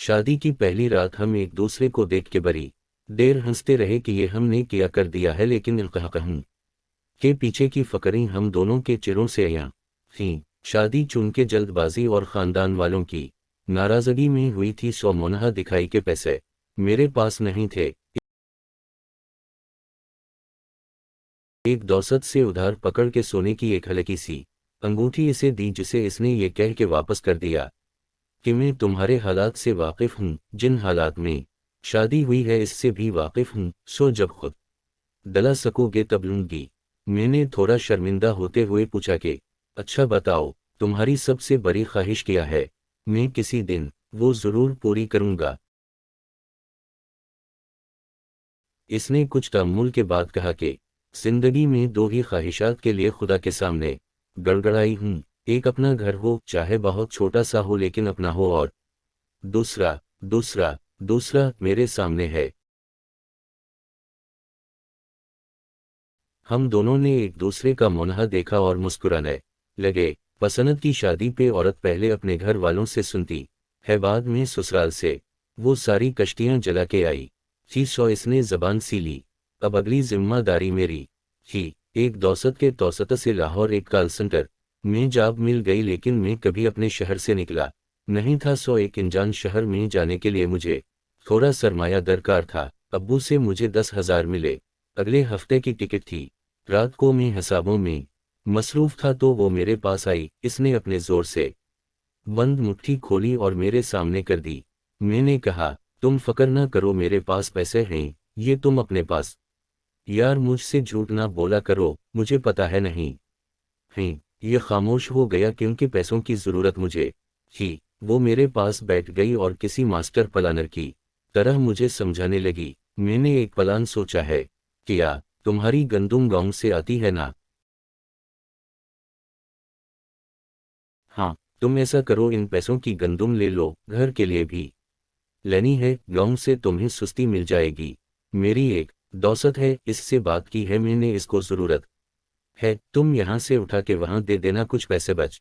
शादी की पहली रात हम एक दूसरे को देख के बड़ी देर हंसते रहे कि ये हमने किया कर दिया है, लेकिन इल्क़ाक़हूं के पीछे की फकरें हम दोनों के चिरों से आया थीं। शादी चुन के जल्दबाजी और ख़ानदान वालों की नाराज़गी में हुई थी। 100 मुनाहा दिखाई के पैसे मेरे पास नहीं थे। एक दौसत से उधार पकड़ के सोने की एक हल्की सी अंगूठी इसे दी, जिसे इसने ये कह के वापस कर दिया कि मैं तुम्हारे हालात से वाकिफ़ हूँ, जिन हालात में शादी हुई है इससे भी वाकिफ़ हूँ, सो जब खुद दला सकोगे तब लूँगी। मैंने थोड़ा शर्मिंदा होते हुए पूछा कि अच्छा बताओ, तुम्हारी सबसे बड़ी ख्वाहिश क्या है? मैं किसी दिन वो ज़रूर पूरी करूँगा। इसने कुछ तअम्मुल के बाद कहा कि जिंदगी में दो ही ख्वाहिशात के लिए खुदा के सामने गड़गड़ाई हूँ, एक अपना घर हो, चाहे बहुत छोटा सा हो लेकिन अपना हो, और दूसरा दूसरा दूसरा मेरे सामने है। हम दोनों ने एक दूसरे का मुनाहा देखा और मुस्कुराने लगे। पसंद की शादी पे औरत पहले अपने घर वालों से सुनती है, बाद में ससुराल से। वो सारी कश्तियां जला के आई थी, सो इसने जबान सी ली। अब अगली जिम्मेदारी मेरी थी। एक दौसत के तौसत से लाहौर एक कॉल सेंटर में जॉब मिल गई, लेकिन मैं कभी अपने शहर से निकला नहीं था, सो एक अनजान शहर में जाने के लिए मुझे थोड़ा सरमाया दरकार था। अब्बू से मुझे 10,000 मिले। अगले हफ्ते की टिकट थी। रात को मैं हिसाबों में मसरूफ था तो वो मेरे पास आई। इसने अपने जोर से बंद मुट्ठी खोली और मेरे सामने कर दी। मैंने कहा, तुम फक्र ना करो, मेरे पास पैसे हैं। ये तुम अपने पास यार मुझसे झूठ ना बोला करो, मुझे पता है नहीं हैं। ये खामोश हो गया क्योंकि पैसों की ज़रूरत मुझे थी। वो मेरे पास बैठ गई और किसी मास्टर प्लानर की तरह मुझे समझाने लगी। मैंने एक प्लान सोचा है। क्या तुम्हारी गंदुम गांव से आती है ना? हाँ, तुम ऐसा करो, इन पैसों की गंदुम ले लो, घर के लिए भी लेनी है। गांव से तुम्हें सुस्ती मिल जाएगी। मेरी एक दौसत है, इससे बात की है मैंने, इसको ज़रूरत है। तुम यहाँ से उठा के वहाँ दे देना, कुछ पैसे बच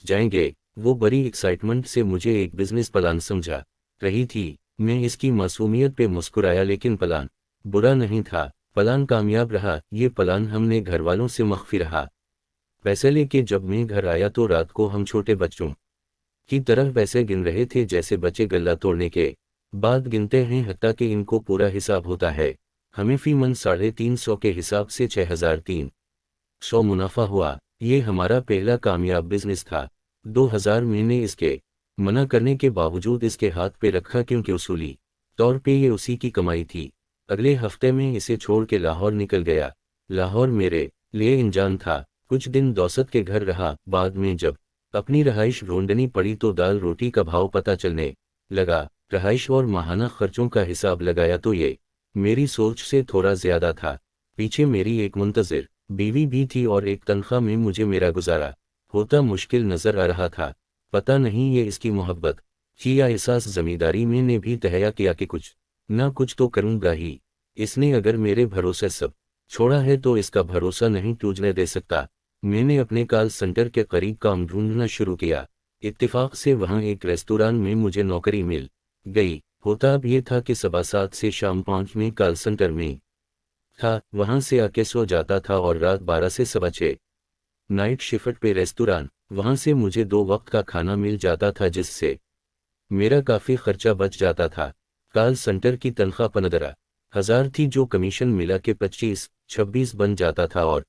जाएंगे। वो बड़ी एक्साइटमेंट से मुझे एक बिजनेस प्लान समझा रही थी। मैं इसकी मासूमियत पे मुस्कुराया, लेकिन प्लान बुरा नहीं था। प्लान कामयाब रहा। ये प्लान हमने घर वालों से मख्फी रहा। पैसे लेके जब मैं घर आया तो रात को हम छोटे बच्चों की तरह पैसे गिन रहे थे, जैसे बच्चे गल्ला तोड़ने के बाद गिनते हैं, हत्ता कि इनको पूरा हिसाब होता है। हमें फी मन 350 के हिसाब से 6,300 मुनाफा हुआ। ये हमारा पहला कामयाब बिजनेस था। 2,000 मैंने इसके मना करने के बावजूद इसके हाथ पे रखा, क्योंकि उसूली तौर पे ये उसी की कमाई थी। अगले हफ्ते में इसे छोड़ के लाहौर निकल गया। लाहौर मेरे लिए अनजान था। कुछ दिन दौसत के घर रहा। बाद में जब अपनी रहाइश ढूंढनी पड़ी तो दाल रोटी का भाव पता चलने लगा। रहाइश और माहाना खर्चों का हिसाब लगाया तो ये मेरी सोच से थोड़ा ज्यादा था। पीछे मेरी एक मुंतजिर बीवी भी थी और एक तनख्वाह में मुझे मेरा गुजारा होता मुश्किल नजर आ रहा था। पता नहीं ये इसकी मोहब्बत थी या एहसास जमींदारी में ने भी तहया किया कि कुछ ना कुछ तो करूंगा ही। इसने अगर मेरे भरोसे सब छोड़ा है तो इसका भरोसा नहीं टूटने दे सकता। मैंने अपने कॉल सेंटर के करीब काम ढूंढना शुरू किया। इत्तेफाक से वहां एक रेस्तोरां में मुझे नौकरी मिल गई। होता अब ये था कि सुबह 7 से शाम 5 में कॉल सेंटर में था। वहां से आके सो जाता था और रात 12 से सवा 6 नाइट शिफ्ट पे रेस्तोरां। वहां से मुझे 2 वक्त का खाना मिल जाता था, जिससे मेरा काफ़ी खर्चा बच जाता था। कॉल सेंटर की तनख्वाह 15,000 थी, जो कमीशन मिला के 25-26 बन जाता था, और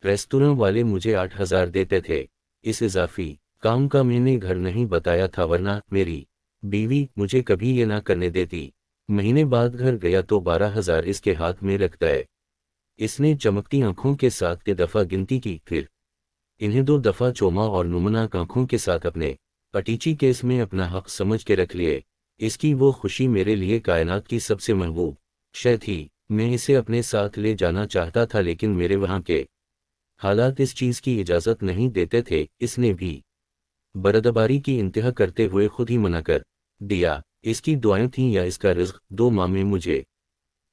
रेस्तोरां वाले मुझे 8,000 देते थे। इस इजाफी काम का मैंने घर नहीं बताया था, वरना मेरी बीवी मुझे कभी ये ना करने देती। महीने बाद घर गया तो 12,000 इसके हाथ में रखता है। इसने चमकती आंखों के साथ के दफ़ा गिनती की, फिर इन्हें 2 दफ़ा चौमा और नुमनाक आंखों के साथ अपने पटीची केस में अपना हक समझ के रख लिए। इसकी वो खुशी मेरे लिए कायनात की सबसे महबूब शय थी। मैं इसे अपने साथ ले जाना चाहता था, लेकिन मेरे वहाँ के हालात इस चीज़ की इजाज़त नहीं देते थे। इसने भी बरदबारी की इंतहा करते हुए खुद ही मना कर दिया। इसकी दुआएं थीं या इसका रिज़्क। 2 माह में मुझे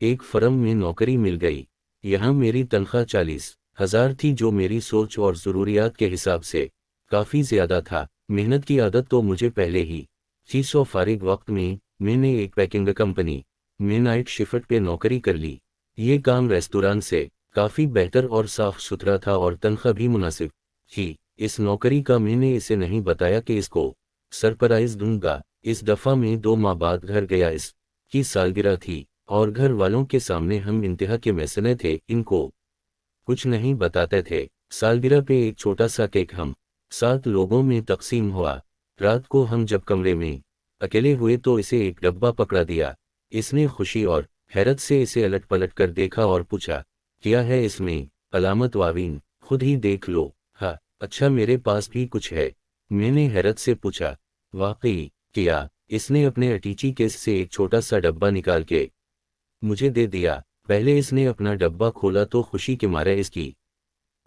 एक फर्म में नौकरी मिल गई। यहाँ मेरी तनख्वाह 40,000 थी, जो मेरी सोच और ज़रूरियात के हिसाब से काफ़ी ज़्यादा था। मेहनत की आदत तो मुझे पहले ही थी। सो फारिग वक्त में मैंने एक पैकिंग कंपनी में नाइट शिफ्ट पे नौकरी कर ली। ये काम रेस्तोरां से काफ़ी बेहतर और साफ सुथरा था और तनख्वाह भी मुनासिब थी। इस नौकरी का मैंने इसे नहीं बताया कि इसको सरप्राइज दूंगा। इस दफ़ा में 2 माह बाद घर गया, इस की सालगिरह थी और घर वालों के सामने हम इंतहा के मैसने थे, इनको कुछ नहीं बताते थे। सालगिरह पे एक छोटा सा केक हम 7 लोगों में तकसीम हुआ। रात को हम जब कमरे में अकेले हुए तो इसे एक डब्बा पकड़ा दिया। इसने खुशी और हैरत से इसे अलट पलट कर देखा और पूछा, क्या है इसमें? अलामत वावीन, खुद ही देख लो। हाँ, अच्छा मेरे पास भी कुछ है। मैंने हैरत से पूछा, वाकई? क्या? इसने अपने अटीची केस से एक छोटा सा डब्बा निकाल के मुझे दे दिया। पहले इसने अपना डब्बा खोला तो खुशी के मारे इसकी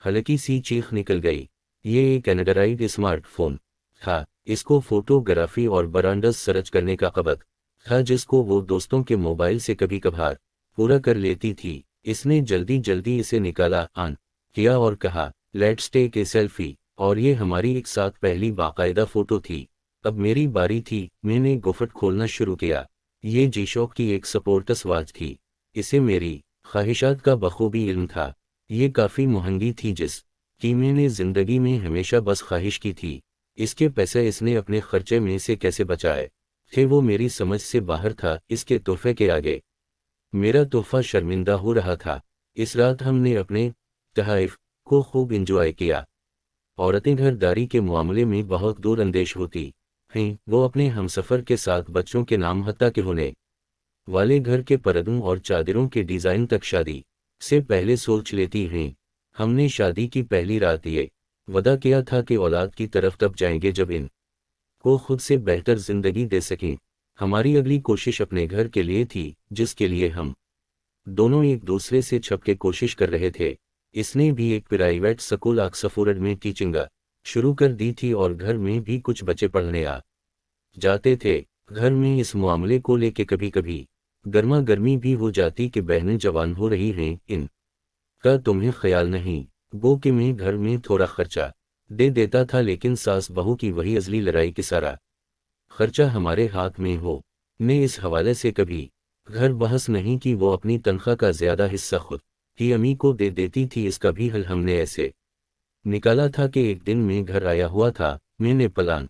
हल्की सी चीख निकल गई। ये एक एंड्रॉइड स्मार्टफोन था। इसको फोटोग्राफी और ब्रांड्स सर्च करने का कबत था, जिसको वो दोस्तों के मोबाइल से कभी कभार पूरा कर लेती थी। इसने जल्दी जल्दी इसे निकाला, ऑन किया और कहा, लेट्स टेक ए सेल्फी। और ये हमारी एक साथ पहली बाकायदा फोटो थी। अब मेरी बारी थी। मैंने गुफट खोलना शुरू किया। ये जी-शॉक की एक स्पोर्ट्स वॉच थी। इसे मेरी ख्वाहिशात का बखूबी इल्म था। ये काफ़ी महंगी थी, जिस की मैंने ज़िंदगी में हमेशा बस ख्वाहिश की थी। इसके पैसे इसने अपने खर्चे में से कैसे बचाए थे वो मेरी समझ से बाहर था। इसके तोहफे के आगे मेरा तोहफा शर्मिंदा हो रहा था। इस रात हमने अपने तहफ़ को खूब इंजॉय किया। औरतें घरदारी के मामले में बहुत दूर अंदेश होती हैं। वो अपने हमसफ़र के साथ बच्चों के नाम, हत्ता के होने वाले घर के पर्दों और चादरों के डिज़ाइन तक शादी से पहले सोच लेती हैं। हमने शादी की पहली रात ये वादा किया था कि औलाद की तरफ तब जाएंगे जब इन को खुद से बेहतर जिंदगी दे सकें। हमारी अगली कोशिश अपने घर के लिए थी, जिसके लिए हम दोनों एक दूसरे से छप के कोशिश कर रहे थे। इसने भी एक प्राइवेट स्कूल ऑक्सफोर्ड में टीचिंग शुरू कर दी थी और घर में भी कुछ बच्चे पढ़ने आ जाते थे। घर में इस मामले को लेके कभी कभी गर्मा गर्मी भी हो जाती कि बहनें जवान हो रही हैं, इन का तुम्हें ख्याल नहीं। वो कि मैं घर में थोड़ा खर्चा दे देता था, लेकिन सास बहू की वही अजली लड़ाई कि सारा खर्चा हमारे हाथ में हो। ने इस हवाले से कभी घर बहस नहीं की। वो अपनी तनख्वाह का ज़्यादा हिस्सा खुद ही अम्मी को दे देती थी। इसका भी हल हमने ऐसे निकाला था कि एक दिन मैं घर आया हुआ था। मैंने प्लान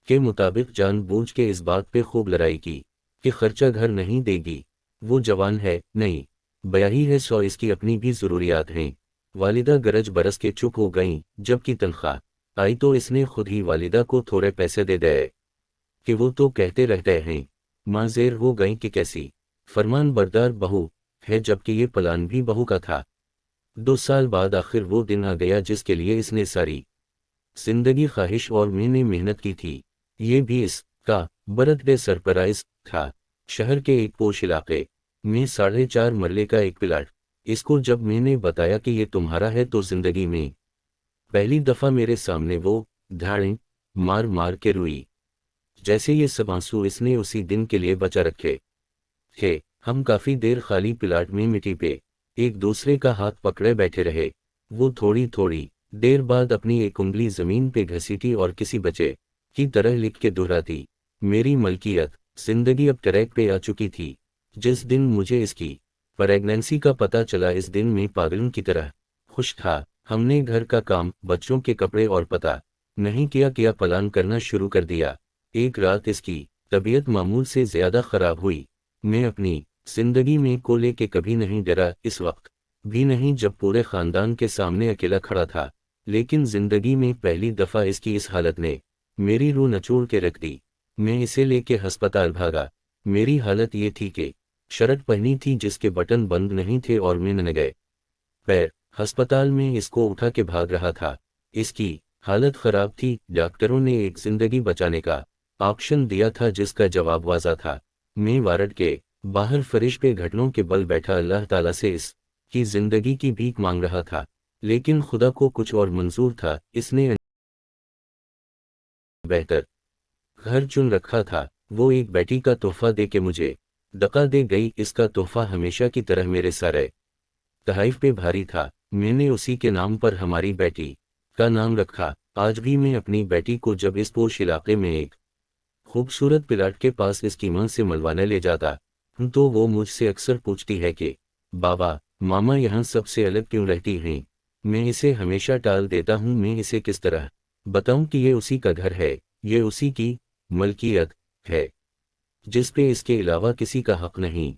के मुताबिक जानबूझ के इस बात पे खूब लड़ाई की कि खर्चा घर नहीं देगी। वो जवान है, नहीं ब्याही है, सो इसकी अपनी भी ज़रूरियात हैं। वालिदा गरज बरस के चुप हो गईं। जबकि तनख्वाह आई तो इसने खुद ही वालिदा को थोड़े पैसे दे दिए कि वो तो कहते रहते हैं। माँ ज़ेर हो गई कि कैसी फरमान बरदार बहू है, जबकि ये प्लान भी बहू का था। 2 साल बाद आखिर वो दिन आ गया जिसके लिए इसने सारी जिंदगी ख्वाहिश और मैंने मेहनत की थी। ये भी इसका बर्थडे सरप्राइज था। शहर के एक पोश इलाके में 4.5 मरले का एक प्लाट। इसको जब मैंने बताया कि ये तुम्हारा है तो जिंदगी में पहली दफ़ा मेरे सामने वो धाड़ें मार मार के रोई, जैसे ये सब आंसू इसने उसी दिन के लिए बचा रखे थे। हम काफ़ी देर खाली प्लाट में मिट्टी पे एक दूसरे का हाथ पकड़े बैठे रहे। वो थोड़ी थोड़ी देर बाद अपनी एक उंगली ज़मीन पे घसीटी और किसी बच्चे की तरह लिख के दोहराती, मेरी मलकियत। जिंदगी अब ट्रैक पे आ चुकी थी। जिस दिन मुझे इसकी प्रेगनेंसी का पता चला, इस दिन में पागलों की तरह खुश था। हमने घर का काम, बच्चों के कपड़े और पता नहीं क्या प्लान करना शुरू कर दिया। एक रात इसकी तबीयत मामूल से ज़्यादा ख़राब हुई। मैं अपनी जिंदगी में को लेके कभी नहीं डरा, इस वक्त भी नहीं जब पूरे ख़ानदान के सामने अकेला खड़ा था। लेकिन जिंदगी में पहली दफ़ा इसकी इस हालत ने मेरी रूह नचोड़ के रख दी। मैं इसे लेके अस्पताल भागा। मेरी हालत ये थी कि शर्ट पहनी थी जिसके बटन बंद नहीं थे और मैं नंगे पैर अस्पताल में इसको उठा के भाग रहा था। इसकी हालत ख़राब थी। डॉक्टरों ने एक ज़िंदगी बचाने का ऑप्शन दिया था, जिसका जवाब वाज़ा था। मैं वार्ड के बाहर फरिश पे घुटनों के बल बैठा अल्लाह ताला से इस की ज़िंदगी की भीख मांग रहा था। लेकिन खुदा को कुछ और मंजूर था। इसने बेहतर घर चुन रखा था। वो एक बेटी का तोहफा दे के मुझे धक्का दे गई। इसका तोहफा हमेशा की तरह मेरे सारे तहफ़ पे भारी था। मैंने उसी के नाम पर हमारी बेटी का नाम रखा। आज भी मैं अपनी बेटी को जब इस पोश इलाके में एक खूबसूरत पिलाट के पास इसकी मां से मलवाने ले जाता तो वो मुझसे अक्सर पूछती है कि बाबा, मामा यहाँ सबसे अलग क्यों रहती हैं। मैं इसे हमेशा टाल देता हूँ। मैं इसे किस तरह बताऊं कि ये उसी का घर है, ये उसी की मलकियत है, जिस पे इसके अलावा किसी का हक नहीं।